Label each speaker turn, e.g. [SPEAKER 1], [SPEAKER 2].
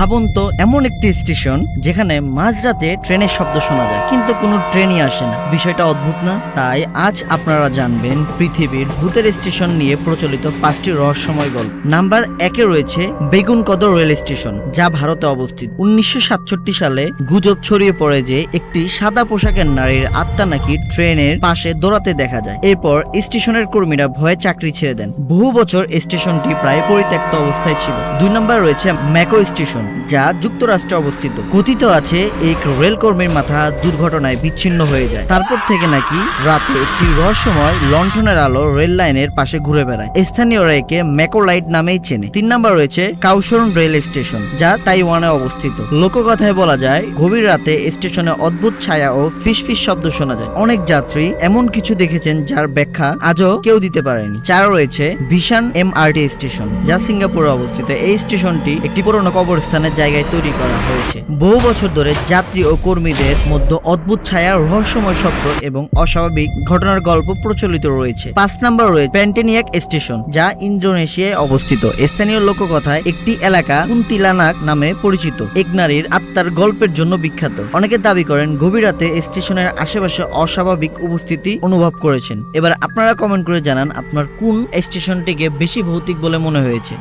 [SPEAKER 1] ভাবুন তো, এমন একটি স্টেশন যেখানে মাঝরাতে ট্রেনের শব্দ শোনা যায় কিন্তু কোনো ট্রেনই আসে না। বিষয়টা অদ্ভুত না? তাই আজ আপনারা জানবেন পৃথিবীর ভূতের স্টেশন নিয়ে প্রচলিত 5টি রহস্যময় গল্প। নাম্বার 1-এ রয়েছে বেগুনকদর রেল স্টেশন, যা ভারতে অবস্থিত। 1967 সালে গুজব ছড়িয়ে পড়ে যে একটি সাদা পোশাকের নারীর আত্মা নাকি ট্রেনের পাশে দৌড়াতে দেখা যায়। এরপর স্টেশনের কর্মীরা ভয়ে চাকরি ছেড়ে দেন। বহু বছর স্টেশনটি প্রায় পরিত্যক্ত অবস্থায় ছিল। 2 নম্বর রয়েছে ম্যাকো স্টেশন, যা যুক্তরাষ্ট্রে অবস্থিত। কথিত আছে এক রেল কর্মীর মাথা দুর্ঘটনায় বিচ্ছিন্ন হয়ে যায়। তারপর থেকে নাকি রাতে একটি রহস্যময় লণ্ঠনের আলো রেল লাইনের পাশে ঘুরে বেড়ায়। স্থানীয়রা একে ম্যাকো লাইট নামেই চেনে। 3 নম্বর রয়েছে কাওশন রেল স্টেশন, যা তাইওয়ানে অবস্থিত। লোককথায় বলা যায় গভীর রাতে স্টেশনে অদ্ভুত ছায়া ও ফিসফিস শব্দ শোনা যায়। অনেক যাত্রী এমন কিছু দেখেছেন যার ব্যাখ্যা আজও কেউ দিতে পারেনি। 4 রয়েছে ভিশান এমআরটি স্টেশন, যা সিঙ্গাপুরে অবস্থিত। এই স্টেশনটি একটি পুরনো কবরস্থানের জায়গায় তৈরি করা হয়েছে। বহু বছর ধরে যাত্রী ও কর্মীদের মধ্যে অদ্ভুত ছায়া, রহস্যময় শব্দ এবং অস্বাভাবিক ঘটনার গল্প প্রচলিত রয়েছে। 5 নম্বর রয়েছে প্যান্টেনিয়াক স্টেশন, যা ইন্দোনেশিয়ায় অবস্থিত। স্থানীয় লোককথায় একটি এলাকা কুন্তিলানাক নামে পরিচিত, এক নারীর আত্মার গল্পের জন্য বিখ্যাত। অনেকে দাবি করেন গভীর রাতে স্টেশনের আশেপাশে অস্বাভাবিক উপস্থিতি অনুভব করেছেন। এবার আপনারা কমেন্ট করে জানান আপনার কোন স্টেশনটিকে বেশি ভৌতিক বলে মনে হয়েছে।